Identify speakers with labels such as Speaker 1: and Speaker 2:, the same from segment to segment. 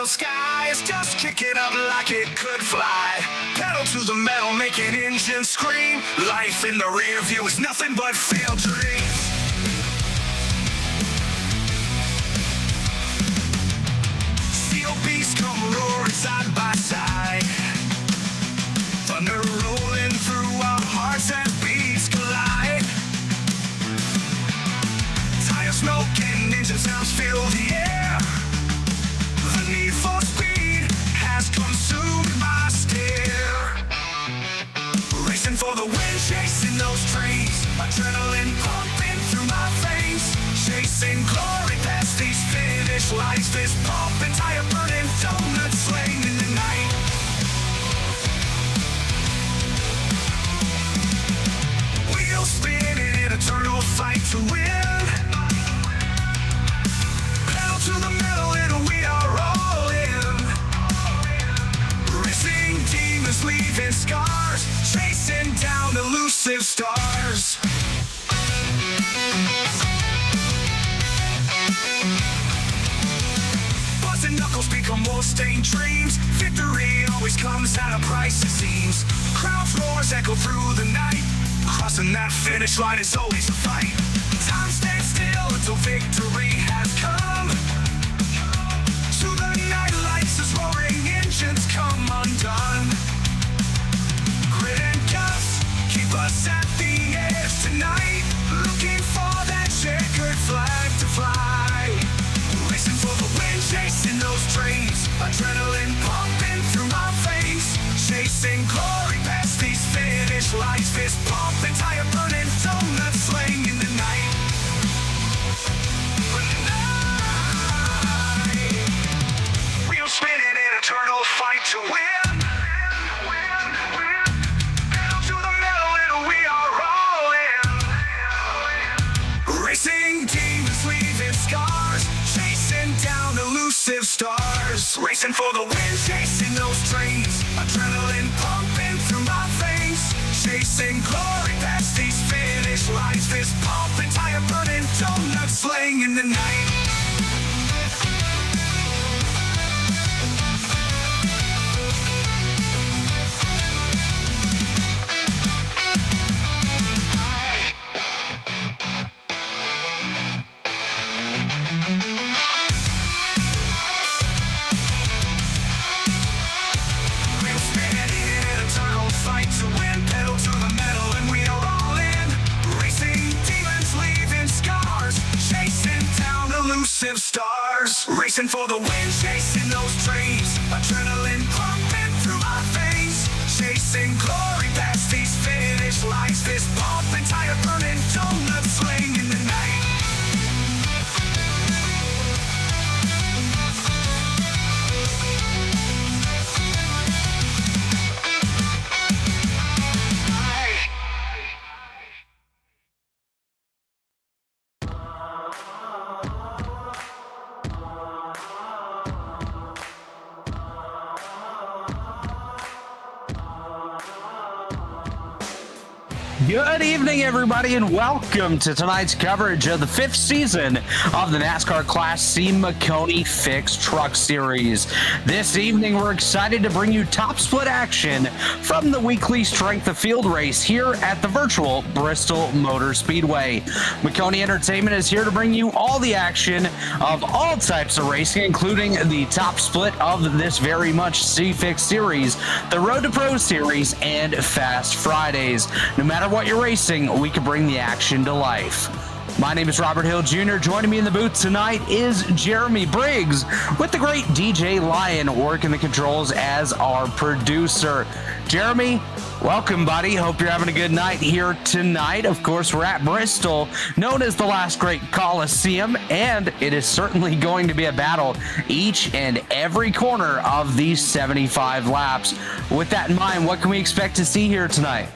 Speaker 1: steel skies, just kick it up like it could fly. Pedal to the metal, make an engine scream. Life in the rear view is nothing but failed dreams. Steel beasts come roaring side by side. Thunder rolling through our hearts as beats collide. Tire smoke and engine sounds fill the air. The need for speed has consumed my stare. Racing for the win, chasing those trains. Adrenaline pumping through my veins. Chasing glory past these finish lights. Fist pumping, tire burning, donuts slain in the night. Wheels spinning in eternal fight to win. Pedal to the metal and we are all in. Racing demons leaving scars. Chasing down elusive stars. Busting knuckles become more stained dreams. Victory always comes at a price, it seems. Crowds roars echo through the night. Crossing that finish line is always a fight. Time stands still until victory has come. To the night lights as roaring engines come undone. Grit and guts keep us at the edge tonight. Looking for that checkered flag to fly. Racing for the win, chasing those trains. Adrenaline pumping through my veins. Chasing glory past these finish lights. Fist pumping, tire burning, donuts slaying in the night. Wheels spinning in eternal fight to win. Pedal to the metal and we are all in. Racing demons leaving scars. Chasing down elusive stars. Racing for the win, chasing those trains. Adrenaline pumping through my veins. Chasing glory past these finish lines. Fist pumping, tire burning, donuts slaying in the night. Stars, racing for the win, chasing those trains. Adrenaline pumping through my veins. Chasing glory past these finish lines. Fist pumping, tire burning, donuts slaying in the night.
Speaker 2: Good evening, everybody, and welcome to tonight's coverage of the 5th season of the NASCAR Class C Maconi Fixed Truck Series. This evening, we're excited to bring you top split action from the weekly Strength of Field race here at the virtual Bristol Motor Speedway. Maconi Entertainment is here to bring you all the action of all types of racing, including the top split of this very much C Fixed Series, the Road to Pro Series, and Fast Fridays. No matter what you're racing, we can bring the action to life. My name is Robert Hill Jr. Joining me in the booth tonight is Jeremy Briggs with the great DJ Lion working the controls as our producer. Jeremy, welcome, buddy. Hope you're having a good night here tonight. Of course, we're at Bristol, known as the last great Coliseum, and it is certainly going to be a battle each and every corner of these 75 laps. With that in mind, what can we expect to see here tonight?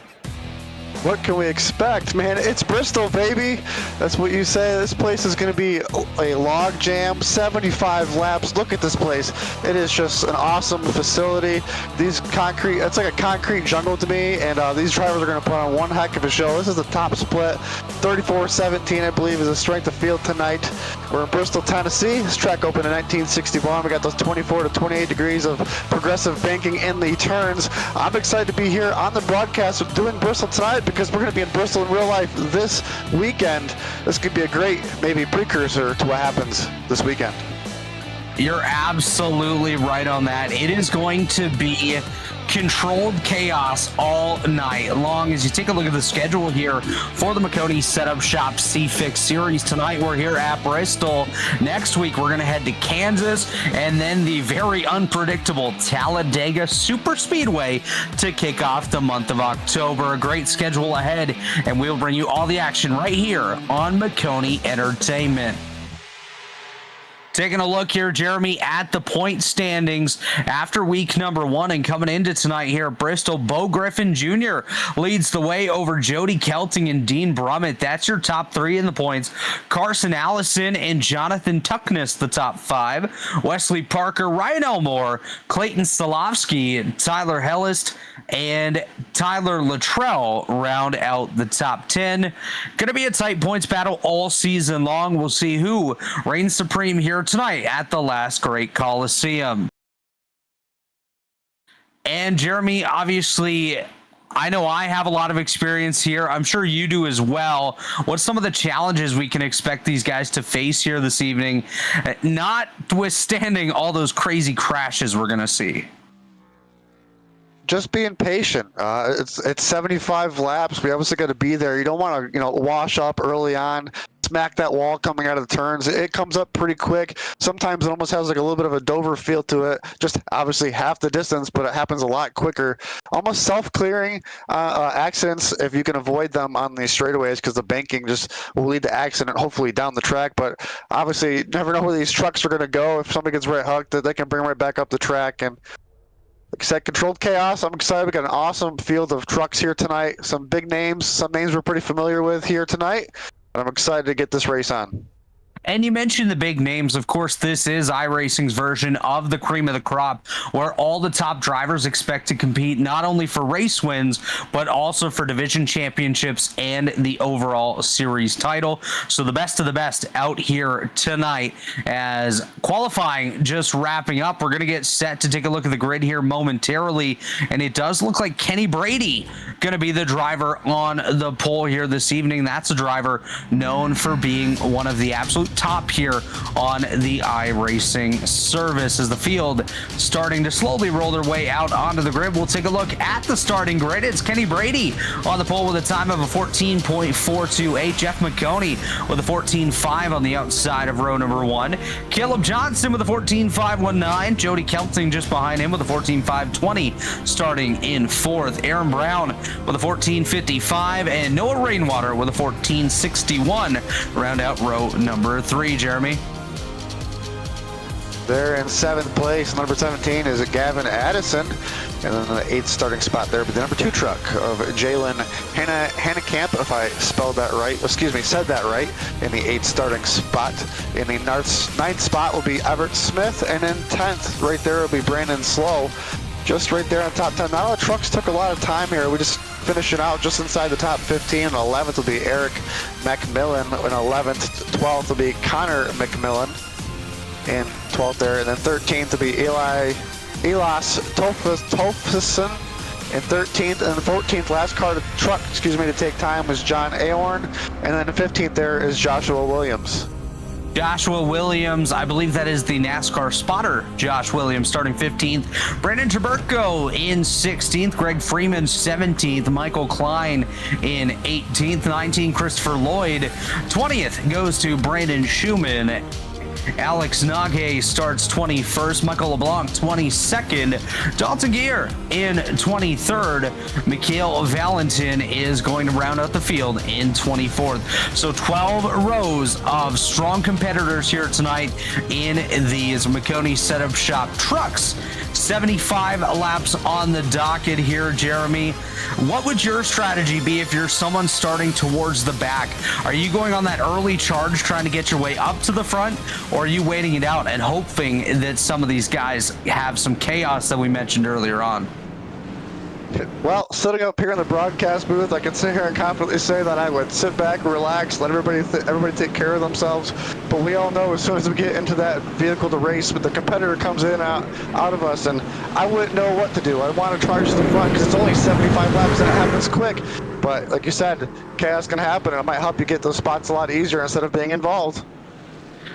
Speaker 3: What can we expect? Man, it's Bristol, baby. That's what you say. This place is going to be a log jam, 75 laps. Look at this place. It is just an awesome facility. These concrete, it's like a concrete jungle to me, and these drivers are going to put on one heck of a show. This is the top split. 34-17, I believe, is the strength of field tonight. We're in Bristol, Tennessee. This track opened in 1961. We got those 24 to 28 degrees of progressive banking in the turns. I'm excited to be here on the broadcast doing Bristol tonight because we're going to be in Bristol in real life this weekend. This could be a great, maybe, precursor to what happens this weekend.
Speaker 2: You're absolutely right on that. It is going to be controlled chaos all night long. As you take a look at the schedule here for the Maconi Setup Shop C Fixed Series, tonight we're here at Bristol. Next week we're going to head to Kansas, and then the very unpredictable Talladega Superspeedway to kick off the month of October. A great schedule ahead, and we'll bring you all the action right here on Maconi Entertainment. Taking a look here, Jeremy, at the point standings after week number 1 and coming into tonight here at Bristol. Bo Griffin Jr. leads the way over Jody Kelting and Dean Brummett. That's your top 3 in the points. Carson Allison and Jonathan Tuckness, the top 5. Wesley Parker, Ryan Elmore, Clayton Stolovsky, Tyler Hellist, and Tyler Luttrell round out the top 10. Going to be a tight points battle all season long. We'll see who reigns supreme here tonight at the Last Great Coliseum. And Jeremy, obviously, I know I have a lot of experience here. I'm sure you do as well. What's some of the challenges we can expect these guys to face here this evening, notwithstanding all those crazy crashes we're going to see?
Speaker 3: Just being patient. It's 75 laps. We obviously got to be there. You don't want to, wash up early on, smack that wall coming out of the turns. It comes up pretty quick. Sometimes it almost has like a little bit of a Dover feel to it. Just obviously half the distance, but it happens a lot quicker. Almost self-clearing accidents if you can avoid them on these straightaways, because the banking just will lead to accident, hopefully down the track. But obviously, you never know where these trucks are going to go. If somebody gets right hooked, they can bring right back up the track. And like I said, controlled chaos. I'm excited. We got an awesome field of trucks here tonight. Some big names, some names we're pretty familiar with here tonight. And I'm excited to get this race on.
Speaker 2: And you mentioned the big names. Of course, this is iRacing's version of the cream of the crop, where all the top drivers expect to compete not only for race wins, but also for division championships and the overall series title. So the best of the best out here tonight. As qualifying just wrapping up, we're going to get set to take a look at the grid here momentarily. And it does look like Kenny Brady going to be the driver on the pole here this evening. That's a driver known for being one of the absolute top here on the iRacing service. As the field starting to slowly roll their way out onto the grid, we'll take a look at the starting grid. It's Kenny Brady on the pole with a time of a 14.428. Jeff Maconi with a 14.5 on the outside of row number 1. Caleb Johnson with a 14.519. Jody Kelting just behind him with a 14.520, starting in 4th. Aaron Brown with a 14.55, and Noah Rainwater with a 14.61 round out row number 3, Jeremy.
Speaker 3: There in 7th place, number 17 is Gavin Addison, and then the 8th starting spot there, but the number 2 truck of Jalen Hannekamp, if I spelled that right, said that right, in the 8th starting spot. In the 9th spot will be Everett Smith, and in 10th, right there will be Brandon Slow, just right there on top 10. Not all the trucks took a lot of time here. We just finishing out just inside the top 15. And 11th will be Eric McMillan. And 11th, 12th will be Connor McMillan. And 12th there. And then 13th will be Elas Tolfson. And 13th and 14th, last car to truck, to take time was John Aorn. And then the 15th there is Joshua Williams.
Speaker 2: Joshua Williams, I believe that is the NASCAR spotter. Josh Williams starting 15th. Brandon Traburko in 16th. Greg Freeman 17th. Michael Klein in 18th. 19th, Christopher Lloyd. 20th goes to Brandon Schumann. Alex Nage starts 21st. Michael LeBlanc 22nd. Dalton Gear in 23rd. Mikhail Valentin is going to round out the field in 24th. So 12 rows of strong competitors here tonight in these Maconi Setup Shop Trucks 75 laps on the docket here, Jeremy. What would your strategy be if you're someone starting towards the back? Are you going on that early charge trying to get your way up to the front, or are you waiting it out and hoping that some of these guys have some chaos that we mentioned earlier on?
Speaker 3: Well, sitting up here in the broadcast booth, I can sit here and confidently say that I would sit back, relax, let everybody take care of themselves. But we all know as soon as we get into that vehicle to race, but the competitor comes in out of us, and I wouldn't know what to do. I want to charge to the front because it's only 75 laps and it happens quick. But like you said, chaos can happen, and it might help you get those spots a lot easier instead of being involved.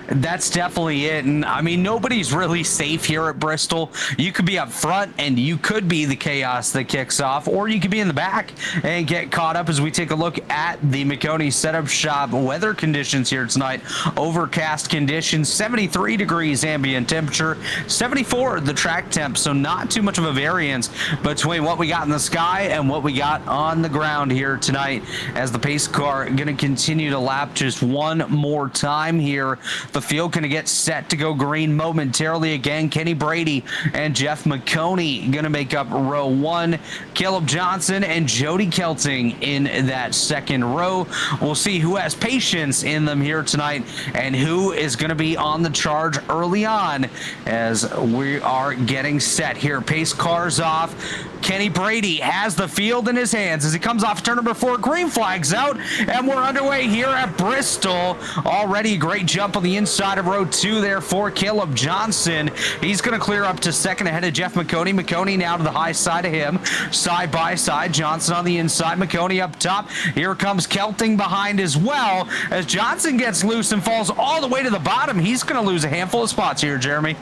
Speaker 2: That's definitely it. And I mean, nobody's really safe here at Bristol. You could be up front and you could be the chaos that kicks off, or you could be in the back and get caught up as we take a look at the Maconi setup shop weather conditions here tonight. Overcast conditions, 73 degrees ambient temperature, 74 the track temp. So not too much of a variance between what we got in the sky and what we got on the ground here tonight, as the pace car going to continue to lap just one more time here. The field going to get set to go green momentarily again. Kenny Brady and Jeff Maconi going to make up row one. Caleb Johnson and Jody Kelting in that second row. We'll see who has patience in them here tonight and who is going to be on the charge early on as we are getting set here. Pace cars off. Kenny Brady has the field in his hands as he comes off turn number 4. Green flags out, and we're underway here at Bristol. Already a great jump on the inside of row 2 there for Caleb Johnson. He's going to clear up to second ahead of Jeff Maconi. Maconi now to the high side of him. Side by side, Johnson on the inside, Maconi up top. Here comes Kelting behind as well as Johnson gets loose and falls all the way to the bottom. He's going to lose a handful of spots here, Jeremy.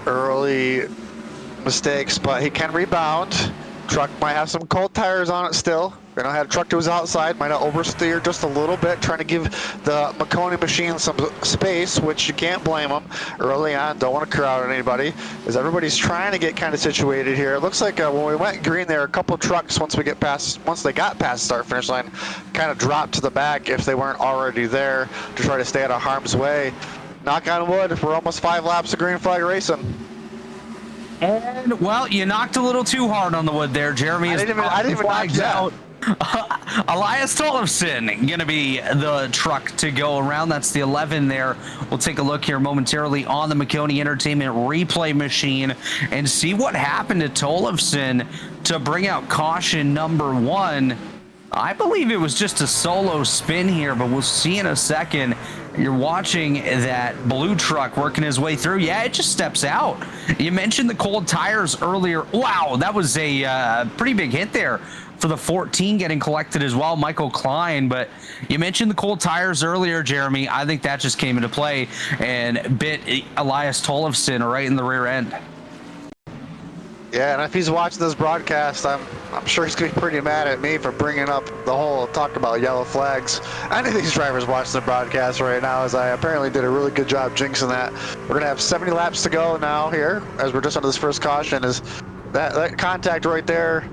Speaker 3: Early mistakes, but he can rebound. Truck might have some cold tires on it still. You know, had a truck to his outside, might have oversteered just a little bit, trying to give the Maconi machine some space, which you can't blame them early on. Don't want to crowd anybody, as everybody's trying to get kind of situated here. It looks like when we went green there, a couple trucks, once they got past the start finish line, kind of dropped to the back if they weren't already there to try to stay out of harm's way. Knock on wood, we're almost 5 laps of green flag racing.
Speaker 2: And, well, you knocked a little too hard on the wood there, Jeremy.
Speaker 3: I didn't even knock out.
Speaker 2: Elias Tollefson going to be the truck to go around. That's the 11 there. We'll take a look here momentarily on the Maconi Entertainment replay machine and see what happened to Tollefson to bring out caution number 1. I believe it was just a solo spin here, but we'll see in a second. You're watching that blue truck working his way through. Yeah, it just steps out. You mentioned the cold tires earlier. Wow, that was a pretty big hit there for the 14 getting collected as well, Michael Klein. But you mentioned the cold tires earlier, Jeremy. I think that just came into play and bit Elias Tollefson right in the rear end.
Speaker 3: Yeah, and if he's watching this broadcast, I'm sure he's going to be pretty mad at me for bringing up the whole talk about yellow flags. Any of these drivers watching the broadcast right now, as I apparently did a really good job jinxing that. We're going to have 70 laps to go now here, as we're just under this first caution. Is that contact right there,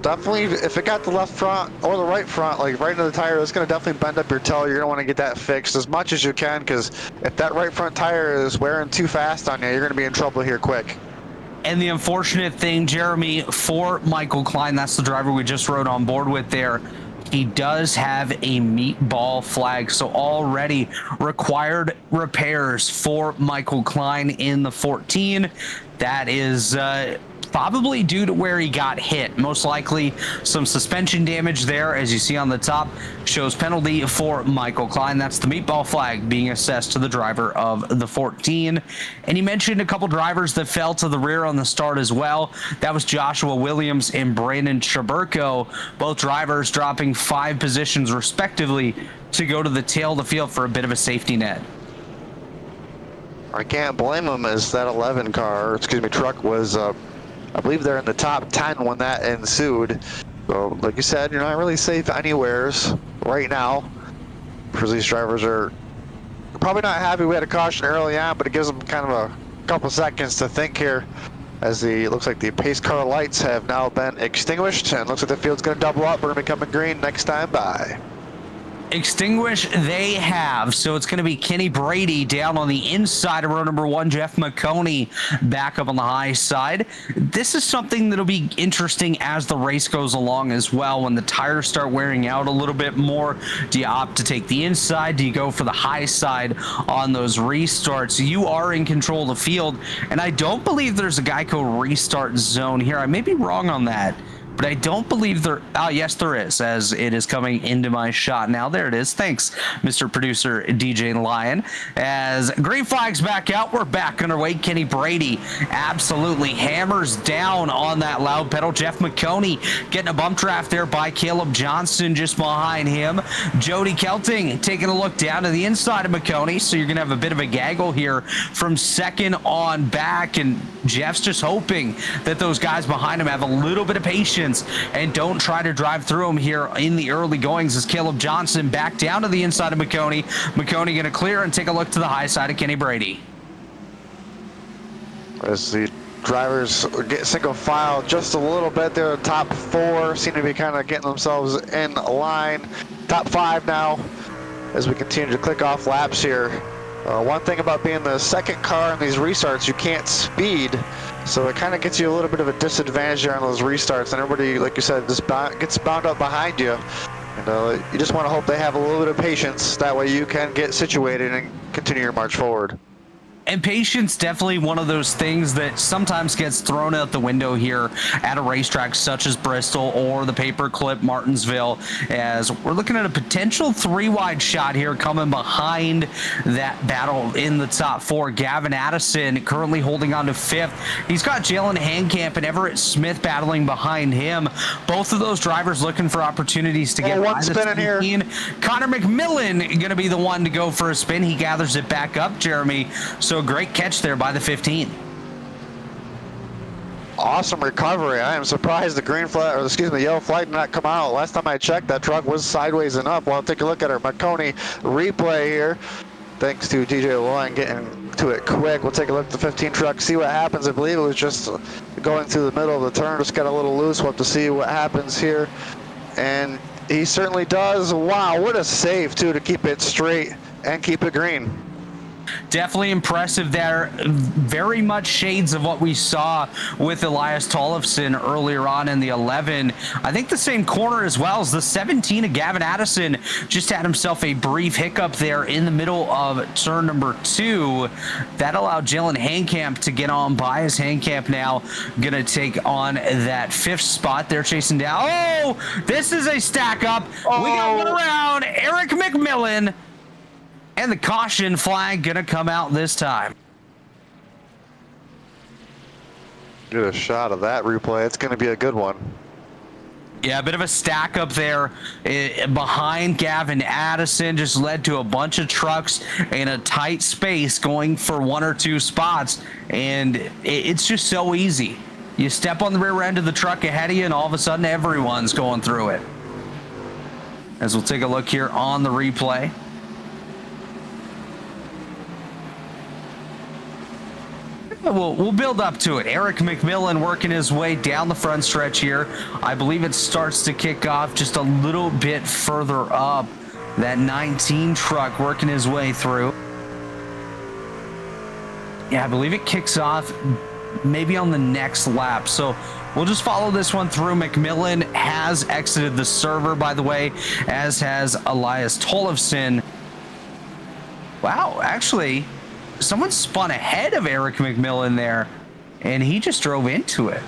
Speaker 3: definitely, if it got the left front or the right front, like right into the tire, it's going to definitely bend up your toe. You're going to want to get that fixed as much as you can, because if that right front tire is wearing too fast on you, you're going to be in trouble here quick.
Speaker 2: And the unfortunate thing, Jeremy, for Michael Klein, that's the driver we just rode on board with there, he does have a meatball flag, so already required repairs for Michael Klein in the 14. That is probably due to where he got hit. Most likely some suspension damage there, as you see on the top, shows penalty for Michael Klein. That's the meatball flag being assessed to the driver of the 14. And you mentioned a couple drivers that fell to the rear on the start as well. That was Joshua Williams and Brandon Chaburko, both drivers dropping 5 positions respectively to go to the tail of the field for a bit of a safety net.
Speaker 3: I can't blame them, as that 11 car, excuse me, truck was I believe they're in the top 10 when that ensued. So, like you said, you're not really safe anywheres right now, because these drivers are probably not happy we had a caution early on, but it gives them kind of a couple seconds to think here, as it looks like the pace car lights have now been extinguished, and looks like the field's going to double up. We're going to be coming green next time by.
Speaker 2: Extinguish they have, so it's going to be Kenny Brady down on the inside of row number 1, Jeff Maconi back up on the high side. This is something that'll be interesting as the race goes along as well. When the tires start wearing out a little bit more, do you opt to take the inside? Do you go for the high side on those restarts? You are in control of the field, and I don't believe there's a Geico restart zone here. I may be wrong on that, but I don't believe there. Oh, yes, there is, as it is coming into my shot now. There it is. Thanks, Mr. Producer DJ Lion. As green flags back out, we're back underway. Kenny Brady absolutely hammers down on that loud pedal. Jeff Maconi getting a bump draft there by Caleb Johnson just behind him. Jody Kelting taking a look down to the inside of Maconi, so you're going to have a bit of a gaggle here from second on back, and Jeff's just hoping that those guys behind him have a little bit of patience and don't try to drive through him here in the early goings. As Caleb Johnson back down to the inside of Maconi. Maconi going to clear and take a look to the high side of Kenny Brady.
Speaker 3: As the drivers get single file just a little bit there, the top 4 seem to be kind of getting themselves in line. Top 5 now as we continue to click off laps here. One thing about being the second car in these restarts, you can't speed, so it kind of gets you a little bit of a disadvantage there on those restarts, and everybody, like you said, just gets bound up behind you. And you just want to hope they have a little bit of patience, that way you can get situated and continue your march forward.
Speaker 2: And patience, definitely one of those things that sometimes gets thrown out the window here at a racetrack such as Bristol or the Paperclip Martinsville, as we're looking at a potential 3-wide shot here coming behind that battle in the top 4. Gavin Addison currently holding on to 5th. He's got Jalen Handcamp and Everett Smith battling behind him. Both of those drivers looking for opportunities to get
Speaker 3: one spin in here.
Speaker 2: Connor McMillan going to be the one to go for a spin. He gathers it back up, Jeremy. So great catch there by the 15.
Speaker 3: Awesome recovery. I am surprised the green flag, or excuse me, the yellow flag did not come out. Last time I checked, that truck was sideways and up. Well, I'll take a look at our Maconi replay here. Thanks to DJ Lion getting to it quick. We'll take a look at the 15 truck, see what happens. I believe it was just going through the middle of the turn, just got a little loose. We'll have to see what happens here. And he certainly does. Wow, what a save, too, to keep it straight and keep it green.
Speaker 2: Definitely impressive there. Very much shades of what we saw with Elias Tollefson earlier on in the 11. I think the same corner as well as the 17 of Gavin Addison just had himself a brief hiccup there in the middle of turn number 2. That allowed Jalen Handcamp to get on by. His Handcamp now going to take on that 5th spot. They're chasing down. Oh, this is a stack up. We got one around. Eric McMillan. And the caution flag going to come out this time.
Speaker 3: Get a shot of that replay. It's going to be a good one.
Speaker 2: Yeah, a bit of a stack up there behind Gavin Addison. Just led to a bunch of trucks in a tight space going for 1 or 2 spots. And it's just so easy. You step on the rear end of the truck ahead of you, and all of a sudden everyone's going through it. As we'll take a look here on the replay. We'll build up to it. Eric McMillan working his way down the front stretch here. I believe it starts to kick off just a little bit further up. That 19 truck working his way through. Yeah, I believe it kicks off maybe on the next lap. So we'll just follow this one through. McMillan has exited the server, by the way, as has Elias Tollefson. Wow, actually, someone spun ahead of Eric McMillan there, and he just drove into it.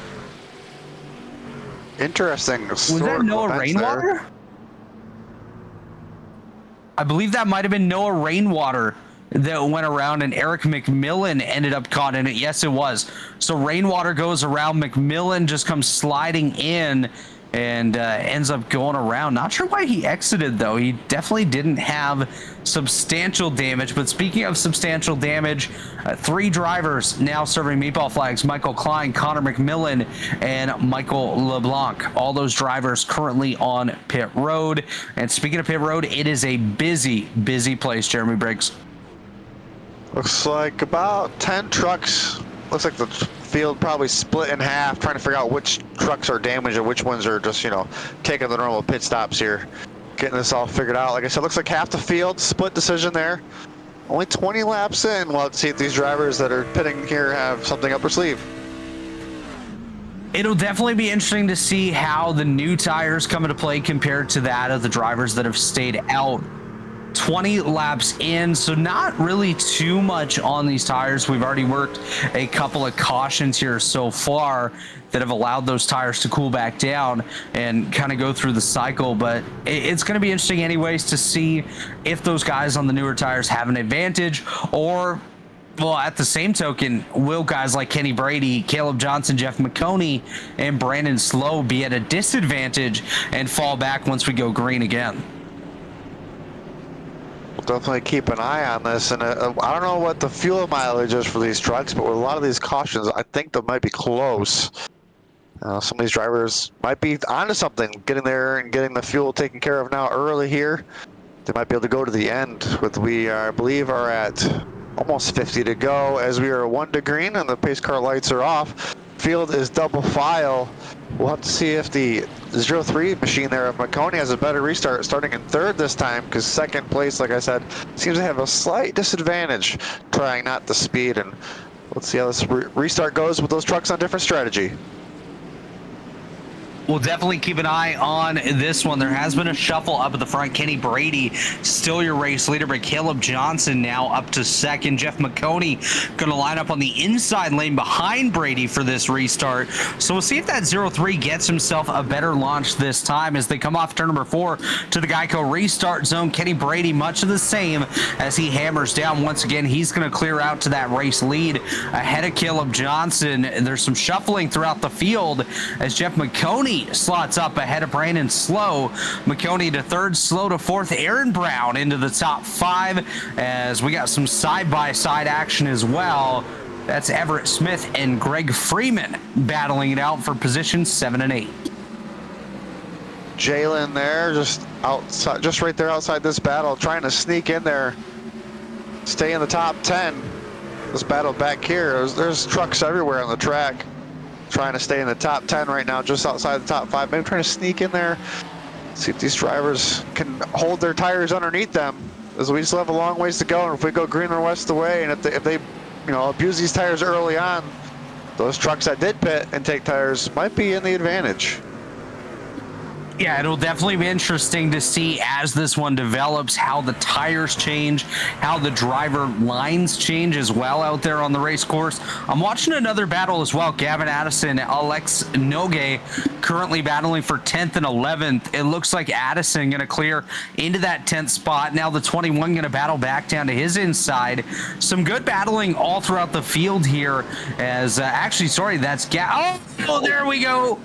Speaker 3: Interesting.
Speaker 2: Was that Noah Rainwater? There. I believe that might have been Noah Rainwater that went around, and Eric McMillan ended up caught in it. Yes, it was. So Rainwater goes around. McMillan just comes sliding in and ends up going around. Not sure why he exited, though. He definitely didn't have substantial damage. But speaking of substantial damage, 3 drivers now serving meatball flags: Michael Klein, Connor McMillan, and Michael LeBlanc. All those drivers currently on pit road. And speaking of pit road, it is a busy, busy place, Jeremy Briggs.
Speaker 3: Looks like about 10 trucks. Looks like the field probably split in half, trying to figure out which trucks are damaged and which ones are just, you know, taking the normal pit stops here. getting this all figured out. Like I said, looks like half the field, split decision there. Only 20 laps in. We'll have to see if these drivers that are pitting here have something up their sleeve.
Speaker 2: It'll definitely be interesting to see how the new tires come into play compared to that of the drivers that have stayed out. 20 laps in, so not really too much on these tires. We've already worked a couple of cautions here so far that have allowed those tires to cool back down and kind of go through the cycle, but it's going to be interesting anyways to see if those guys on the newer tires have an advantage, or well, at the same token, will guys like Kenny Brady, Caleb Johnson, Jeff Maconi, and Brandon Slow be at a disadvantage and fall back once we go green again?
Speaker 3: Definitely keep an eye on this, and I don't know what the fuel mileage is for these trucks, but with a lot of these cautions, I think they might be close. Some of these drivers might be onto something, getting there and getting the fuel taken care of now early here. They might be able to go to the end. I believe, are at almost 50 to go as we are 1 to green and the pace car lights are off. Field is double file. We'll have to see if the 03 machine there of Maconi has a better restart, starting in third this time, because second place, like I said, seems to have a slight disadvantage trying not to speed. And let's see how this restart goes with those trucks on different strategy.
Speaker 2: We'll definitely keep an eye on this one. There has been a shuffle up at the front. Kenny Brady, still your race leader, but Caleb Johnson now up to second. Jeff Maconi going to line up on the inside lane behind Brady for this restart. So we'll see if that 03 gets himself a better launch this time as they come off turn number 4 to the Geico restart zone. Kenny Brady, much of the same as he hammers down once again. He's going to clear out to that race lead ahead of Caleb Johnson. There's some shuffling throughout the field as Jeff Maconi slots up ahead of Brandon Slow. Maconi to third, Slow to fourth. Aaron Brown into the top 5 as we got some side-by-side action as well. That's Everett Smith and Greg Freeman battling it out for positions 7 and 8.
Speaker 3: Jalen there, just outside, just right there outside this battle, trying to sneak in there, stay in the top 10. This battle back here, there's trucks everywhere on the track. Trying to stay in the top 10 right now, just outside the top 5. Maybe trying to sneak in there, see if these drivers can hold their tires underneath them, as we still have a long ways to go. And if we go green or west away, and if they abuse these tires early on, those trucks that did pit and take tires might be in the advantage.
Speaker 2: Yeah, it'll definitely be interesting to see as this one develops how the tires change, how the driver lines change as well out there on the race course. I'm watching another battle as well. Gavin Addison, Alex Nogue currently battling for 10th and 11th. It looks like Addison going to clear into that 10th spot. Now the 21 going to battle back down to his inside. Some good battling all throughout the field here as that's oh, there we go.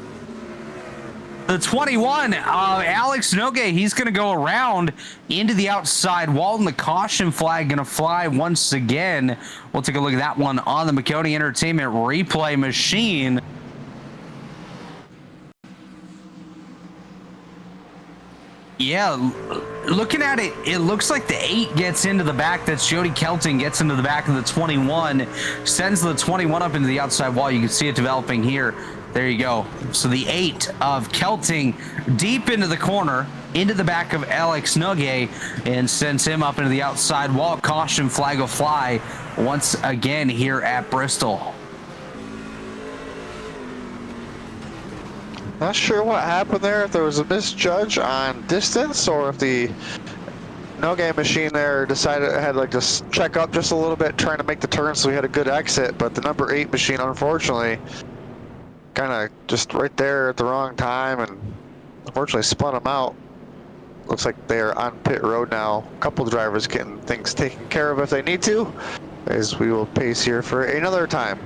Speaker 2: The 21, Alex Nogue, he's going to go around into the outside wall, and the caution flag going to fly once again. We'll take a look at that one on the Maconi Entertainment replay machine. Yeah, looking at it, it looks like the 8 gets into the back. That's Jody Kelting, gets into the back of the 21, sends the 21 up into the outside wall. You can see it developing here. There you go. So the 8 of Kelting deep into the corner, into the back of Alex Nogue, and sends him up into the outside wall. Caution flag will fly once again here at Bristol.
Speaker 3: Not sure what happened there, if there was a misjudge on distance or if the Nogue machine there decided it had like to check up just a little bit, trying to make the turn so we had a good exit. But the number 8 machine, unfortunately, kind of just right there at the wrong time and unfortunately spun them out. Looks like they're on pit road now. A couple of drivers getting things taken care of if they need to, as we will pace here for another time.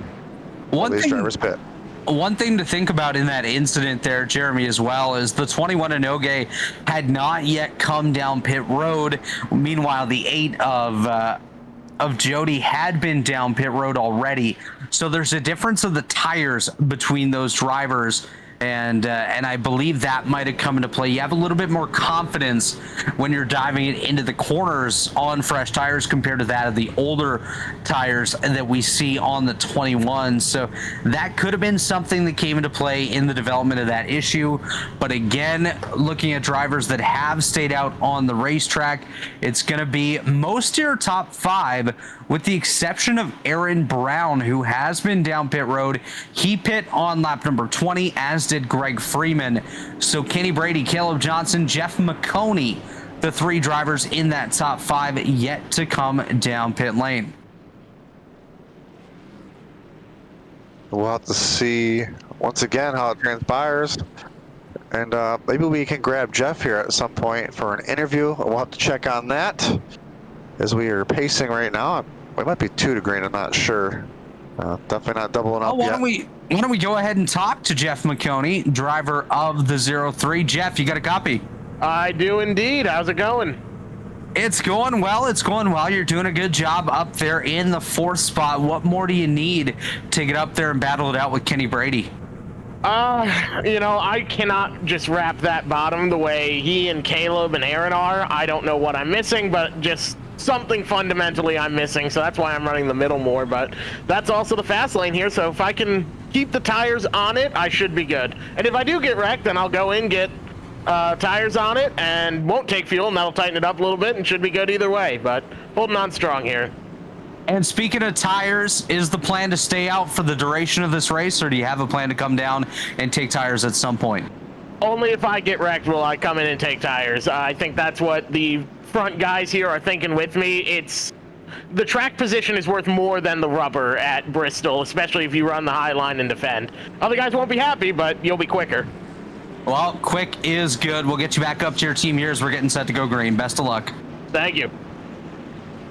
Speaker 3: These drivers pit.
Speaker 2: One thing to think about in that incident there, Jeremy, as well, is the 21 Inoue had not yet come down pit road. Meanwhile, the 8 of Jody had been down pit road already. So there's a difference of the tires between those drivers And I believe that might have come into play. You have a little bit more confidence when you're diving it into the corners on fresh tires compared to that of the older tires that we see on the 21. So that could have been something that came into play in the development of that issue. But again, looking at drivers that have stayed out on the racetrack, it's going to be most of your top 5, with the exception of Aaron Brown, who has been down pit road. He pit on lap number 20, as did Greg Freeman. So Kenny Brady, Caleb Johnson, Jeff Maconi, the 3 drivers in that top 5 yet to come down pit lane.
Speaker 3: We'll have to see once again how it transpires. And maybe we can grab Jeff here at some point for an interview. We'll have to check on that as we are pacing right now. We might be 2 to green, I'm not sure. Definitely not doubling up
Speaker 2: why
Speaker 3: yet.
Speaker 2: Why don't we go ahead and talk to Jeff Maconi, driver of the 03. Jeff, you got a copy?
Speaker 4: I do indeed. How's it going?
Speaker 2: It's going well. It's going well. You're doing a good job up there in the 4th spot. What more do you need to get up there and battle it out with Kenny Brady?
Speaker 4: You know, I cannot just wrap that bottom the way he and Caleb and Aaron are. I don't know what I'm missing, but just something fundamentally I'm missing, so that's why I'm running the middle more. But that's also the fast lane here, so if I can keep the tires on it, I should be good. And if I do get wrecked, then I'll go in, get tires on it, and won't take fuel, and that'll tighten it up a little bit, and should be good either way. But holding on strong here.
Speaker 2: And speaking of tires, is the plan to stay out for the duration of this race, or do you have a plan to come down and take tires at some point?
Speaker 4: Only if I get wrecked will I come in and take tires. I think that's what the front guys here are thinking with me. It's the track position is worth more than the rubber at Bristol, especially if you run the high line and defend. Other guys won't be happy, but you'll be quicker.
Speaker 2: Well, quick is good. We'll get you back up to your team here as we're getting set to go green. Best of luck.
Speaker 4: Thank you.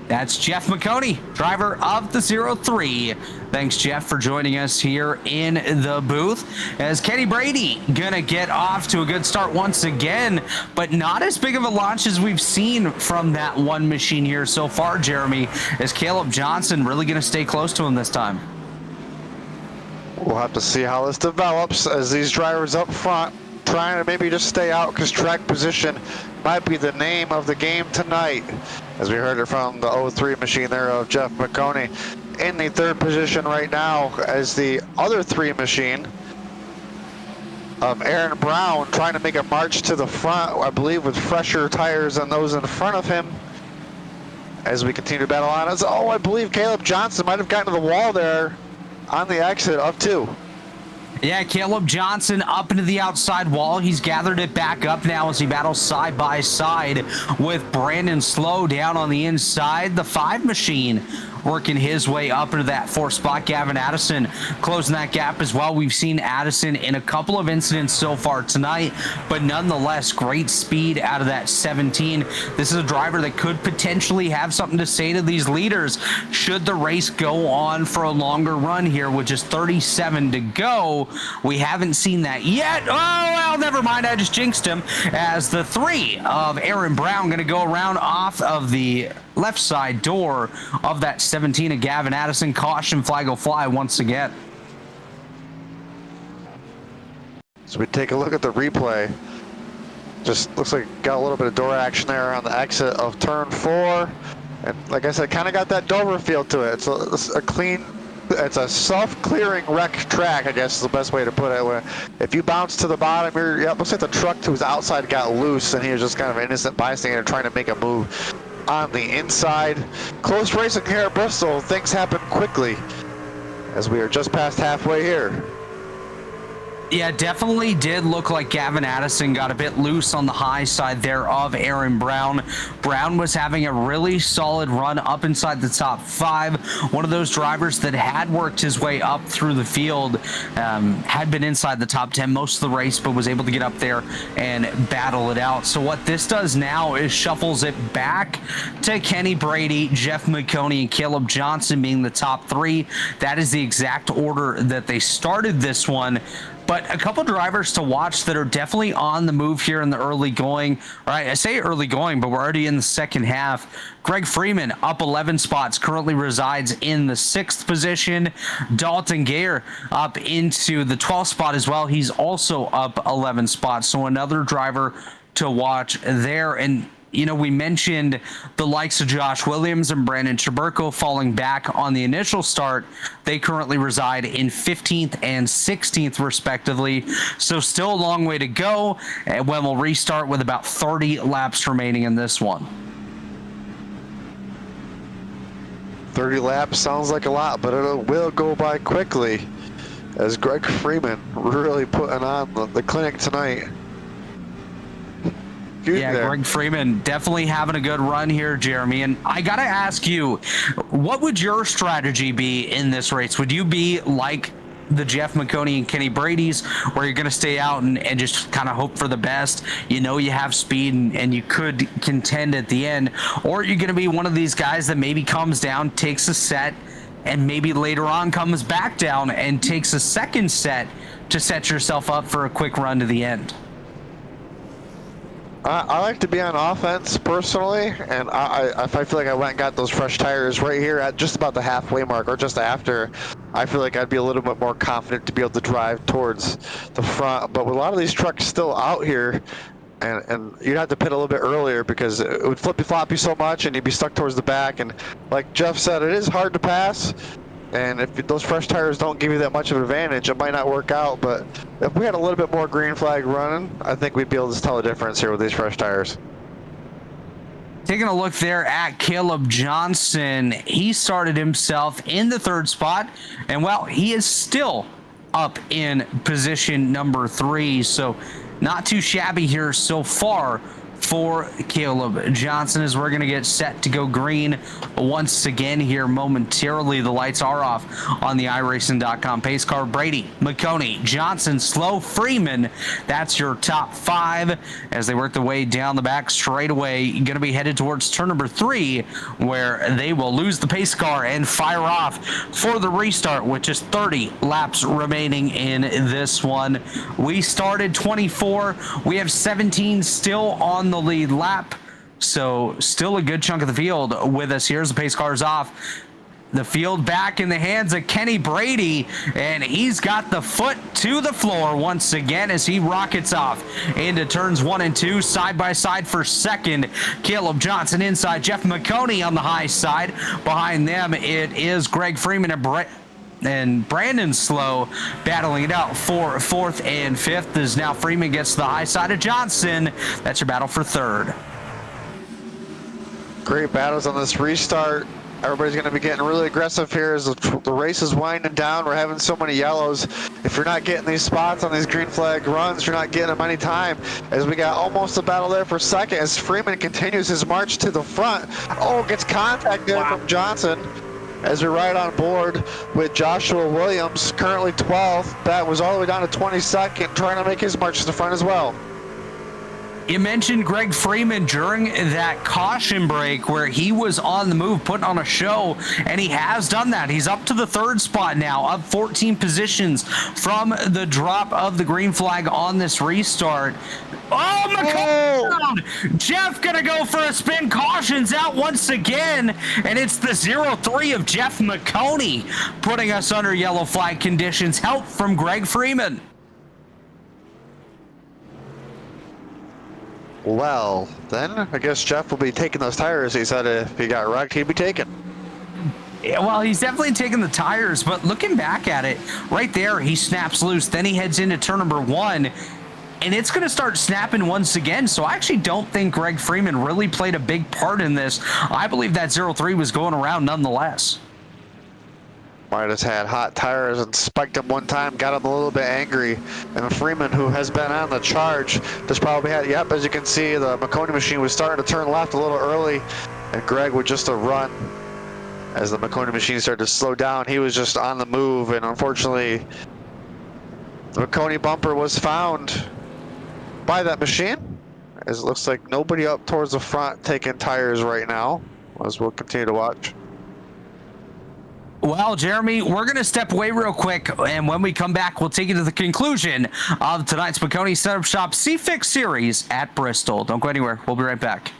Speaker 2: That's Jeff Maconi, driver of the 03. Thanks, Jeff, for joining us here in the booth. As Kenny Brady gonna get off to a good start once again, but not as big of a launch as we've seen from that one machine here so far, Jeremy. Is Caleb Johnson really gonna stay close to him this time?
Speaker 3: We'll have to see how this develops as these drivers up front trying to maybe just stay out, because track position might be the name of the game tonight. As we heard it from the 03 machine there of Jeff Maconi in the 3rd position right now, as the other 3 machine of Aaron Brown trying to make a march to the front, I believe with fresher tires than those in front of him. As we continue to battle on us, I believe Caleb Johnson might have gotten to the wall there on the exit of 2.
Speaker 2: Yeah, Caleb Johnson up into the outside wall. He's gathered it back up now as he battles side by side with Brandon Slow down on the inside. The 5 machine working his way up into that 4th spot. Gavin Addison closing that gap as well. We've seen Addison in a couple of incidents so far tonight, but nonetheless, great speed out of that 17. This is a driver that could potentially have something to say to these leaders should the race go on for a longer run here with just 37 to go. We haven't seen that yet. Oh, well, never mind. I just jinxed him, as the 3 of Aaron Brown going to go around off of the left side door of that 17 of Gavin Addison. Caution flag will fly once again.
Speaker 3: So we take a look at the replay. Just looks like got a little bit of door action there on the exit of turn 4. And like I said, kind of got that Dover feel to it. It's a clean, it's a self-clearing wreck track, I guess is the best way to put it. Where if you bounce to the bottom, it looks like the truck to his outside got loose and he was just kind of an innocent bystander trying to make a move on the inside. Close racing here at Bristol. Things happen quickly as we are just past halfway here.
Speaker 2: Yeah, definitely did look like Gavin Addison got a bit loose on the high side there of Aaron Brown. Brown was having a really solid run up inside the top 5. One of those drivers that had worked his way up through the field, had been inside the top 10 most of the race, but was able to get up there and battle it out. So what this does now is shuffles it back to Kenny Brady, Jeff Maconi, and Caleb Johnson being the top 3. That is the exact order that they started this one. But a couple drivers to watch that are definitely on the move here in the early going. All right, I say early going, but we're already in the second half. Greg Freeman up 11 spots, currently resides in the 6th position. Dalton Gare up into the 12th spot as well. He's also up 11 spots. So another driver to watch there. And you know, we mentioned the likes of Josh Williams and Brandon Chaburko falling back on the initial start. They currently reside in 15th and 16th, respectively. So still a long way to go when we'll restart with about 30 laps remaining in this one.
Speaker 3: 30 laps sounds like a lot, but it will go by quickly as Greg Freeman really putting on the clinic tonight.
Speaker 2: Yeah, Greg Freeman definitely having a good run here, Jeremy. And I got to ask you, what would your strategy be in this race? Would you be like the Jeff Maconi and Kenny Brady's, where you're going to stay out and just kind of hope for the best? You know you have speed and you could contend at the end. Or are you going to be one of these guys that maybe comes down, takes a set, and maybe later on comes back down and takes a second set to set yourself up for a quick run to the end?
Speaker 3: I like to be on offense personally, and if I feel like I went and got those fresh tires right here at just about the halfway mark or just after, I feel like I'd be a little bit more confident to be able to drive towards the front. But with a lot of these trucks still out here, and you'd have to pit a little bit earlier because it would flippy-floppy so much and you'd be stuck towards the back. And like Jeff said, it is hard to pass. And if those fresh tires don't give you that much of an advantage, it might not work out. But if we had a little bit more green flag running, I think we'd be able to tell the difference here with these fresh tires.
Speaker 2: Taking a look there at Caleb Johnson, he started himself in the 3rd spot, and well, he is still up in position number 3, so not too shabby here so far for Caleb Johnson as we're going to get set to go green once again here momentarily. The lights are off on the iRacing.com pace car. Brady, Maconi, Johnson, Slow, Freeman. That's your top 5 as they work their way down the back straightaway. Going to be headed towards turn number 3 where they will lose the pace car and fire off for the restart with just 30 laps remaining in this one. We started 24. We have 17 still on the lead lap, so still a good chunk of the field with us. Here's the pace cars off. The field back in the hands of Kenny Brady, and he's got the foot to the floor once again as he rockets off into turns 1 and 2, side by side for second. Caleb Johnson inside, Jeff Maconi on the high side. Behind them, it is Greg Freeman and Brandon Slow battling it out for 4th and 5th as now Freeman gets to the high side of Johnson. That's your battle for 3rd.
Speaker 3: Great battles on this restart. Everybody's going to be getting really aggressive here as the race is winding down. We're having so many yellows. If you're not getting these spots on these green flag runs, you're not getting them any time. As we got almost a battle there for second as Freeman continues his march to the front. Oh, gets contact there from Johnson. As we ride on board with Joshua Williams, currently 12th. That was all the way down to 22nd, trying to make his march to the front as well.
Speaker 2: You mentioned Greg Freeman during that caution break where he was on the move, putting on a show, and he has done that. He's up to the 3rd spot now, up 14 positions from the drop of the green flag on this restart. Oh, Maconi! Jeff gonna go for a spin. Caution's out once again, and it's the 0-3 of Jeff Maconi putting us under yellow flag conditions. Help from Greg Freeman.
Speaker 3: Well, then I guess Jeff will be taking those tires. He said if he got wrecked, he'd be taking.
Speaker 2: Yeah, well, he's definitely taking the tires, but looking back at it, right there, he snaps loose. Then he heads into turn number 1, and it's going to start snapping once again. So I actually don't think Greg Freeman really played a big part in this. I believe that 0-3 was going around nonetheless.
Speaker 3: Might have had hot tires and spiked him one time, got him a little bit angry. And Freeman, who has been on the charge, just probably had, yep, as you can see, the Maconi machine was starting to turn left a little early, and Greg with just a run. As the Maconi machine started to slow down, he was just on the move, and unfortunately, the Maconi bumper was found by that machine. As it looks like nobody up towards the front taking tires right now, as we'll continue to watch.
Speaker 2: Well, Jeremy, we're going to step away real quick, and when we come back, we'll take you to the conclusion of tonight's Maconi Setup Shop C Fixed Series at Bristol. Don't go anywhere. We'll be right back.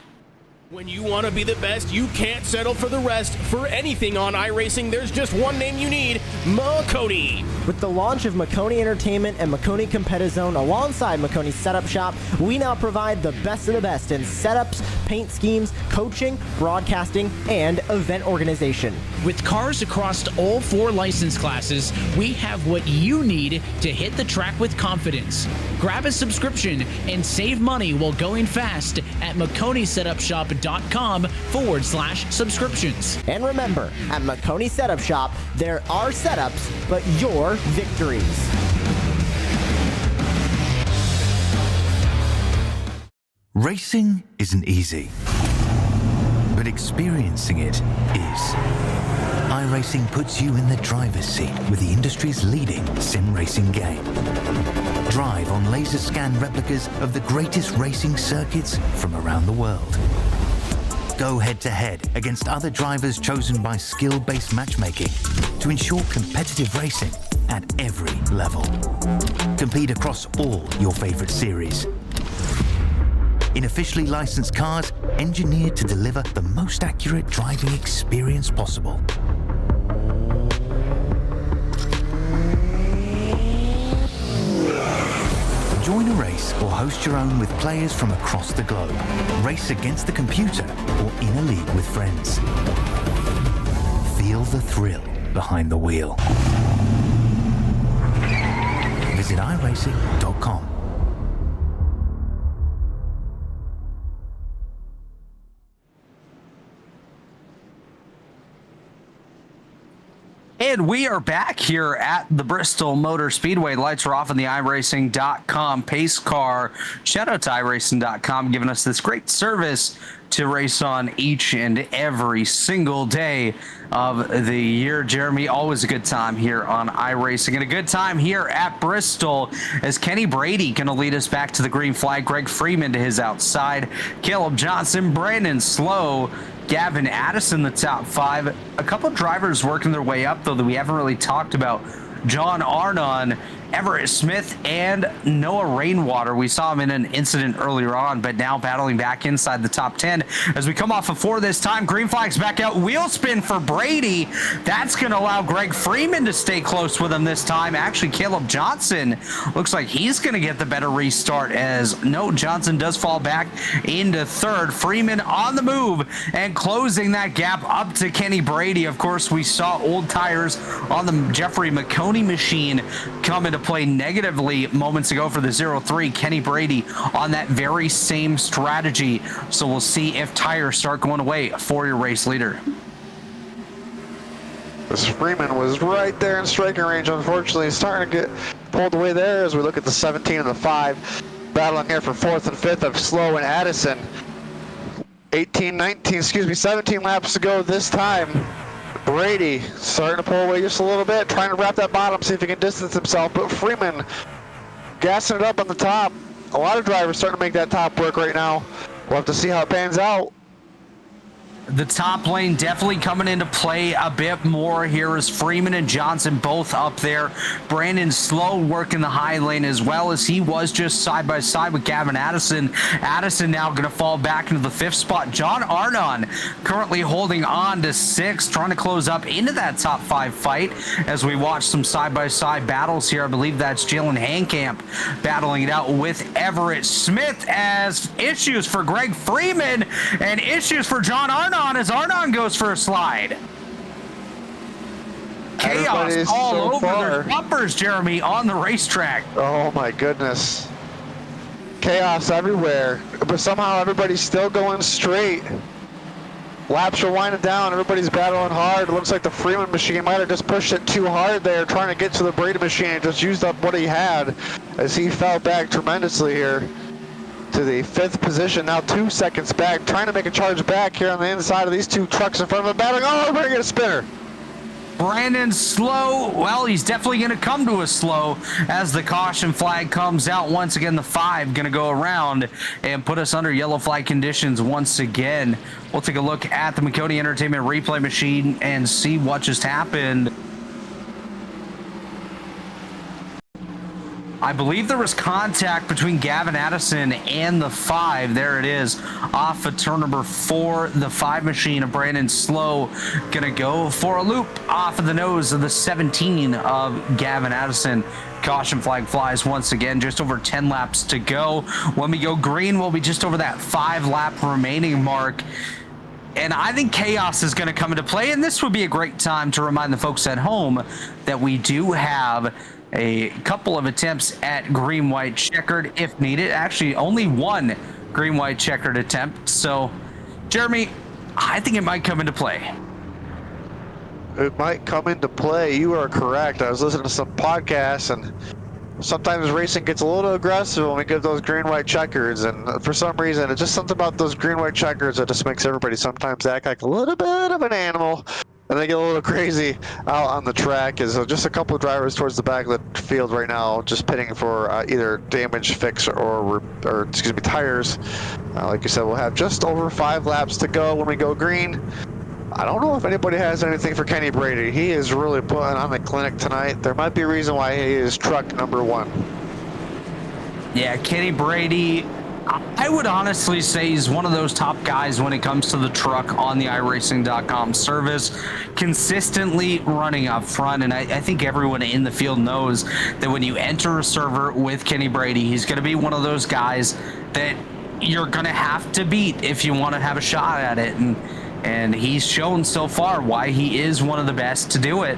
Speaker 5: When you want to be the best, you can't settle for the rest. For anything on iRacing, there's just one name you need, Maconi.
Speaker 6: With the launch of Maconi Entertainment and Maconi Competizone alongside Maconi Setup Shop, we now provide the best of the best in setups, paint schemes, coaching, broadcasting, and event organization.
Speaker 7: With cars across all 4 license classes, we have what you need to hit the track with confidence. Grab a subscription and save money while going fast at MaconiSetupShop.com/subscriptions.
Speaker 6: And remember, at Maconi Setup Shop, there are setups, but your victories.
Speaker 8: Racing isn't easy, but experiencing it is. iRacing puts you in the driver's seat with the industry's leading sim racing game. Drive on laser scan replicas of the greatest racing circuits from around the world. Go head-to-head against other drivers chosen by skill-based matchmaking to ensure competitive racing at every level. Compete across all your favorite series. In officially licensed cars, engineered to deliver the most accurate driving experience possible. Join a race or host your own with players from across the globe. Race against the computer or in a league with friends. Feel the thrill behind the wheel. Visit iRacing.com.
Speaker 2: And we are back here at the Bristol Motor Speedway. Lights are off on the iRacing.com pace car. Shout out to iRacing.com giving us this great service to race on each and every single day of the year. Jeremy, always a good time here on iRacing and a good time here at Bristol as Kenny Brady going to lead us back to the green flag. Greg Freeman to his outside. Caleb Johnson, Brandon Slow, Gavin Addison, the top 5. A couple of drivers working their way up, though, that we haven't really talked about. John Arnon, Everett Smith, and Noah Rainwater. We saw him in an incident earlier on, but now battling back inside the top 10. As we come off of 4 this time, green flags back out. Wheel spin for Brady. That's going to allow Greg Freeman to stay close with him this time. Actually, Caleb Johnson looks like he's going to get the better restart as no, Johnson does fall back into 3rd. Freeman on the move and closing that gap up to Kenny Brady. Of course, we saw old tires on the Jeffrey Maconi machine come into play negatively moments ago for the 03. Kenny Brady on that very same strategy. So we'll see if tires start going away for your race leader.
Speaker 3: This Freeman was right there in striking range. Unfortunately, he's starting to get pulled away there as we look at the 17 and the 5. Battling here for 4th and 5th of Slow and Addison. 17 laps to go this time. Brady starting to pull away just a little bit, trying to wrap that bottom, see if he can distance himself, but Freeman gassing it up on the top. A lot of drivers starting to make that top work right now. We'll have to see how it pans out.
Speaker 2: The top lane definitely coming into play a bit more here as Freeman and Johnson both up there. Brandon Slow working the high lane as well as he was just side by side with Gavin Addison. Addison now going to fall back into the 5th spot. John Arnon currently holding on to 6th, trying to close up into that top 5 fight as we watch some side by side battles here. I believe that's Jalen Hankamp battling it out with Everett Smith as issues for Greg Freeman and issues for John Arnon as Arnon goes for a slide. Chaos all over their bumpers, Jeremy, on the racetrack.
Speaker 3: Oh my goodness. Chaos everywhere, but somehow everybody's still going straight. Laps are winding down, everybody's battling hard. It looks like the Freeman machine might have just pushed it too hard there, trying to get to the Brady machine and just used up what he had as he fell back tremendously here to the 5th position, now 2 seconds back, trying to make a charge back here on the inside of these 2 trucks in front of him, battling. Oh, we're gonna get a spinner.
Speaker 2: Brandon slow. Well, he's definitely going to come to a slow as the caution flag comes out. Once again, the 5 going to go around and put us under yellow flag conditions once again. We'll take a look at the Maconi Entertainment replay machine and see what just happened. I believe there was contact between Gavin Addison and the 5. There it is, off of turn number 4. The 5 machine of Brandon Slow gonna go for a loop off of the nose of the 17 of Gavin Addison. Caution flag flies once again. Just over 10 laps to go. When we go green, we'll be just over that 5 lap remaining mark. And I think chaos is going to come into play, and this would be a great time to remind the folks at home that we do have a couple of attempts at green-white checkered if needed. Actually, only one green-white checkered attempt. So, Jeremy, I think it might come into play.
Speaker 3: It might come into play. You are correct. I was listening to some podcasts, and sometimes racing gets a little aggressive when we get those green-white checkers, and for some reason, it's just something about those green-white checkers that just makes everybody sometimes act like a little bit of an animal. And they get a little crazy out on the track. Is just a couple of drivers towards the back of the field right now, just pitting for either damage fix or excuse me, tires. Like you said, we'll have just over 5 laps to go when we go green. I don't know if anybody has anything for Kenny Brady. He is really putting on the clinic tonight. There might be a reason why he is truck number 1.
Speaker 2: Yeah, Kenny Brady, I would honestly say he's one of those top guys when it comes to the truck on the iRacing.com service, consistently running up front. And I think everyone in the field knows that when you enter a server with Kenny Brady, he's going to be one of those guys that you're going to have to beat if you want to have a shot at it. And he's shown so far why he is one of the best to do it,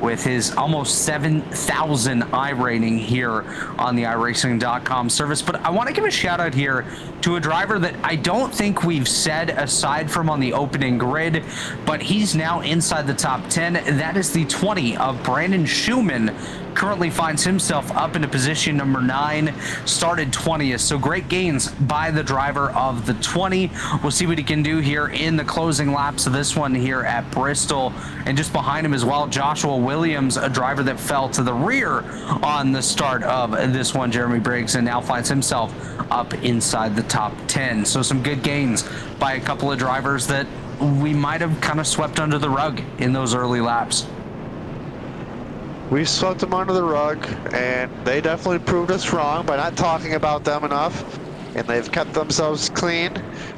Speaker 2: with his almost 7,000 iRating here on the iRacing.com service. But I want to give a shout out here to a driver that I don't think we've said aside from on the opening grid, but he's now inside the top 10. That is the 20 of Brandon Schumann. Currently finds himself up into position number 9, started 20th. So great gains by the driver of the 20. We'll see what he can do here in the closing laps of this one here at Bristol. And just behind him as well, Joshua Williams, a driver that fell to the rear on the start of this one, Jeremy Briggs, and now finds himself up inside the top 10. So some good gains by a couple of drivers that we might have kind of swept under the rug in those early laps.
Speaker 3: We swept them under the rug, and they definitely proved us wrong by not talking about them enough, and they've kept themselves clean.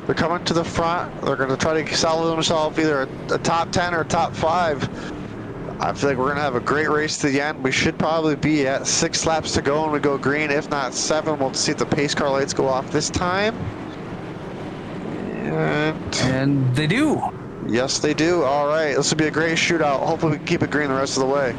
Speaker 3: They're coming to the front. They're going to try to sell themselves either a top 10 or a top 5. I feel like we're going to have a great race to the end. We should probably be at 6 laps to go when we go green, if not 7. We'll see if the pace car lights go off this time.
Speaker 2: And they do.
Speaker 3: Yes, they do. All right, this will be a great shootout. Hopefully we can keep it green the rest of the way.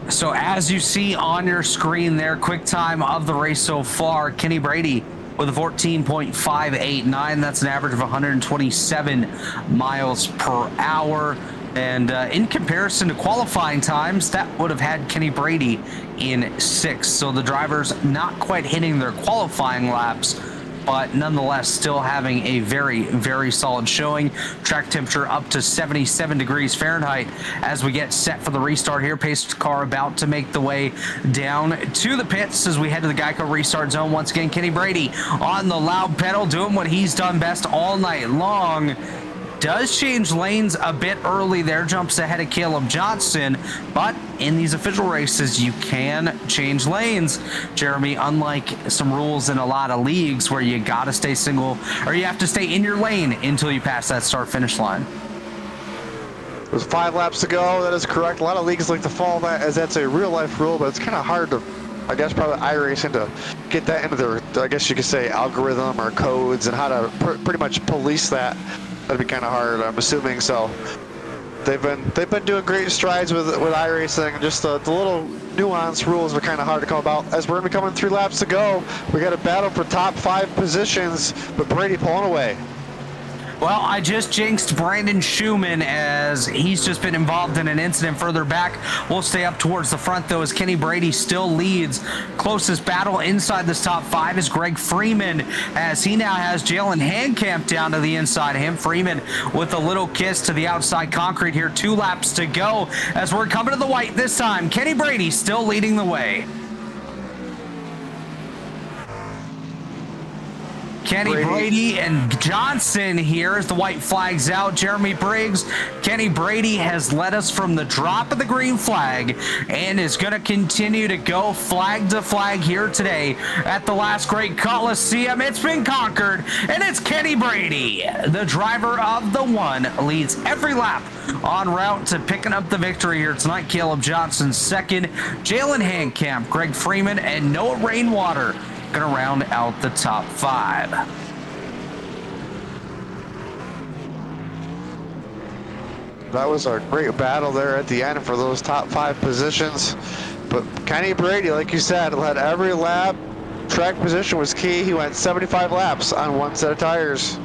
Speaker 2: So as you see on your screen there, quick time of the race so far, Kenny Brady with a 14.589. That's an average of 127 miles per hour. And in comparison to qualifying times, that would have had Kenny Brady in 6th. So the drivers not quite hitting their qualifying laps, but nonetheless still having a very, very solid showing. Track temperature up to 77 degrees Fahrenheit as we get set for the restart here. Pace car about to make the way down to the pits as we head to the Geico restart zone. Once again, Kenny Brady on the loud pedal, doing what he's done best all night long. Does change lanes a bit early there, jumps ahead of Caleb Johnson, but in these official races, you can change lanes, Jeremy, unlike some rules in a lot of leagues where you got to stay single, or you have to stay in your lane until you pass that start-finish line.
Speaker 3: There's 5 laps to go. That is correct. A lot of leagues like to follow that as that's a real-life rule, but it's kind of hard to, I guess, probably iRacing to get that into their, I guess you could say, algorithm or codes and how to pretty much police that. That'd be kind of hard, I'm assuming. So they've been doing great strides with iRacing. Just the little nuanced rules are kind of hard to come about. As we're gonna be coming 3 laps to go, we got a battle for top 5 positions, but Brady pulling away.
Speaker 2: Well, I just jinxed Brandon Schumann as he's just been involved in an incident further back. We'll stay up towards the front, though, as Kenny Brady still leads. Closest battle inside this top 5 is Greg Freeman, as he now has Jalen Handcamp down to the inside of him. Freeman with a little kiss to the outside concrete here. 2 laps to go as we're coming to the white this time. Kenny Brady still leading the way. Kenny Brady and Johnson here as the white flag's out. Jeremy Briggs, Kenny Brady has led us from the drop of the green flag and is going to continue to go flag to flag here today at the last great Coliseum. It's been conquered, and it's Kenny Brady. The driver of the 1 leads every lap en route to picking up the victory here tonight. Caleb Johnson second, Jalen Handcamp, Greg Freeman, and Noah Rainwater going to round out the top 5.
Speaker 3: That was a great battle there at the end for those top 5 positions. But Kenny Brady, like you said, led every lap. Track position was key. He went 75 laps on 1 set of tires.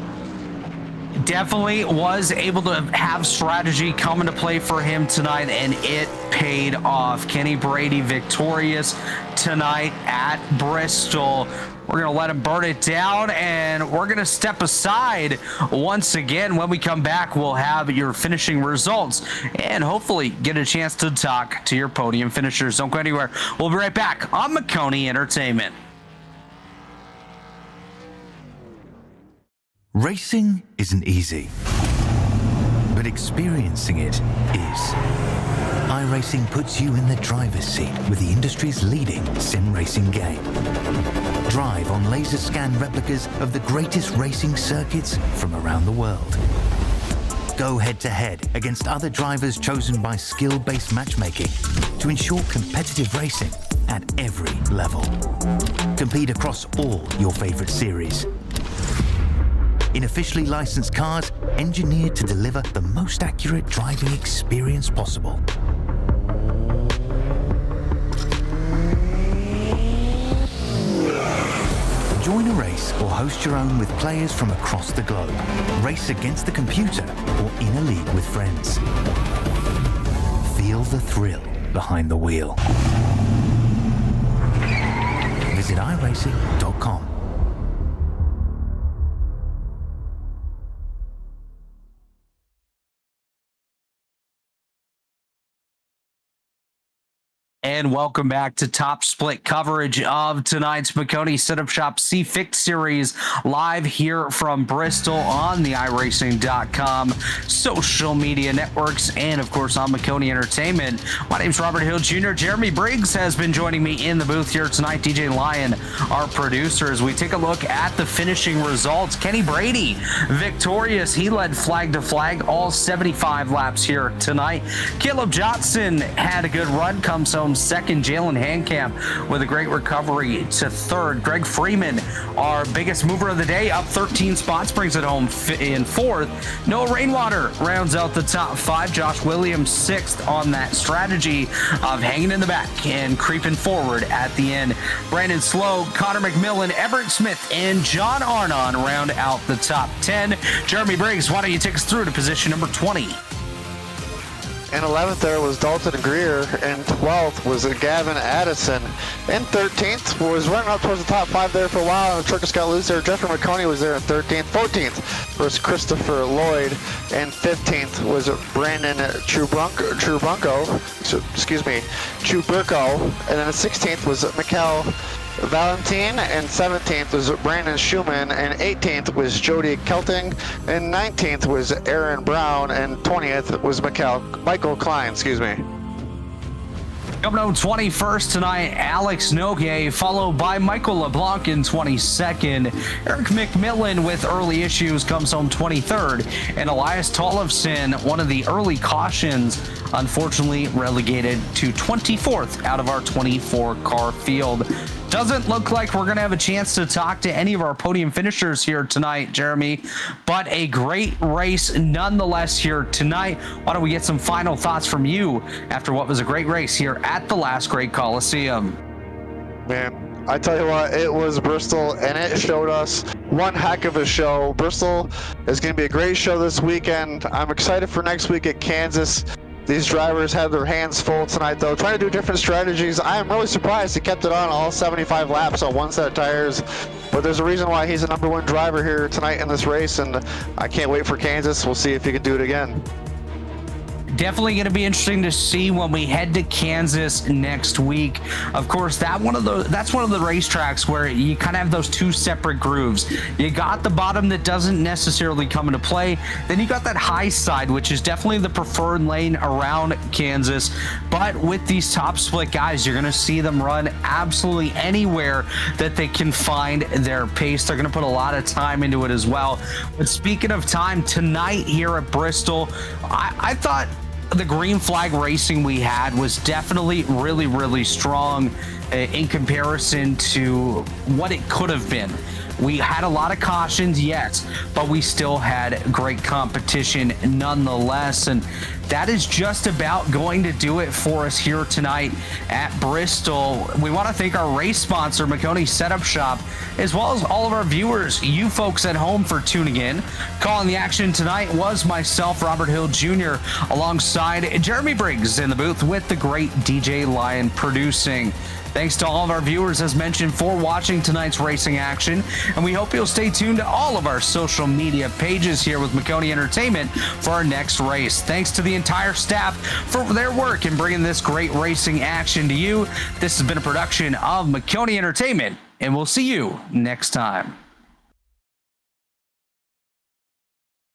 Speaker 2: Definitely was able to have strategy come into play for him tonight, and it paid off. Kenny Brady victorious tonight at Bristol. We're going to let him burn it down, and we're going to step aside once again. When we come back, we'll have your finishing results and hopefully get a chance to talk to your podium finishers. Don't go anywhere. We'll be right back on Maconi Entertainment.
Speaker 8: Racing isn't easy, but experiencing it is. iRacing puts you in the driver's seat with the industry's leading sim racing game. Drive on laser scan replicas of the greatest racing circuits from around the world. Go head to head against other drivers chosen by skill-based matchmaking to ensure competitive racing at every level. Compete across all your favorite series in officially licensed cars engineered to deliver the most accurate driving experience possible. Join a race or host your own with players from across the globe. Race against the computer or in a league with friends. Feel the thrill behind the wheel. Visit iRacing.com.
Speaker 2: And welcome back to top split coverage of tonight's Maconi Setup Shop C Fixed Series, live here from Bristol on the iRacing.com social media networks, and of course on Maconi Entertainment. My name's Robert Hill Jr. Jeremy Briggs has been joining me in the booth here tonight. DJ Lyon, our producer, as we take a look at the finishing results. Kenny Brady victorious. He led flag to flag all 75 laps here tonight. Caleb Johnson had a good run, comes home second. Jalen Handcamp with a great recovery to third. Greg Freeman, our biggest mover of the day, up 13 spots, brings it home in fourth. Noah Rainwater rounds out the top 5. Josh Williams sixth on that strategy of hanging in the back and creeping forward at the end. Brandon Slow, Connor McMillan, Everett Smith, and John Arnon round out the top 10. Jeremy Briggs, why don't you take us through to position number 20?
Speaker 3: In 11th there was Dalton Greer, and 12th was Gavin Addison. In 13th was running up towards the top 5 there for a while, and the truck just got loose there. Jeffrey Maconi was there in 13th. 14th was Christopher Lloyd, and 15th was Brandon Chuburko, and then 16th was Mikkel Valentin, and 17th was Brandon Schumann, and 18th was Jody Kelting, and 19th was Aaron Brown, and 20th was Michael Klein,
Speaker 2: Coming out 21st tonight, Alex Nogue, followed by Michael LeBlanc in 22nd. Eric McMillan with early issues comes home 23rd. And Elias Tollefson, one of the early cautions, unfortunately relegated to 24th out of our 24-car field. Doesn't look like we're going to have a chance to talk to any of our podium finishers here tonight, Jeremy, but a great race nonetheless here tonight. Why don't we get some final thoughts from you after what was a great race here at the last great Coliseum?
Speaker 3: Man, I tell you what, it was Bristol, and it showed us one heck of a show. Bristol is going to be a great show this weekend. I'm excited for next week at Kansas. These drivers have their hands full tonight, though, trying to do different strategies. I am really surprised he kept it on all 75 laps on one set of tires. But there's a reason why he's the #1 driver here tonight in this race, and I can't wait for Kansas. We'll see if he can do it again.
Speaker 2: Definitely going to be interesting to see when we head to Kansas next week. Of course, that's one of the racetracks where you kind of have those two separate grooves. You got the bottom that doesn't necessarily come into play. Then you got that high side, which is definitely the preferred lane around Kansas. But with these top split guys, you're going to see them run absolutely anywhere that they can find their pace. They're going to put a lot of time into it as well. But speaking of time, tonight here at Bristol, I thought the green flag racing we had was definitely really strong in comparison to what it could have been. We had a lot of cautions, yes, but we still had great competition nonetheless, and that is just about going to do it for us here tonight at Bristol. We want to thank our race sponsor, Maconi Setup Shop, as well as all of our viewers, you folks at home, for tuning in. Calling the action tonight was myself, Robert Hill Jr., alongside Jeremy Briggs in the booth with the great DJ Lion producing. Thanks to all of our viewers, as mentioned, for watching tonight's racing action, and we hope you'll stay tuned to all of our social media pages here with Maconi Entertainment for our next race. Thanks to the entire staff for their work in bringing this great racing action to you. This has been a production of Maconi Entertainment, and we'll see you next time.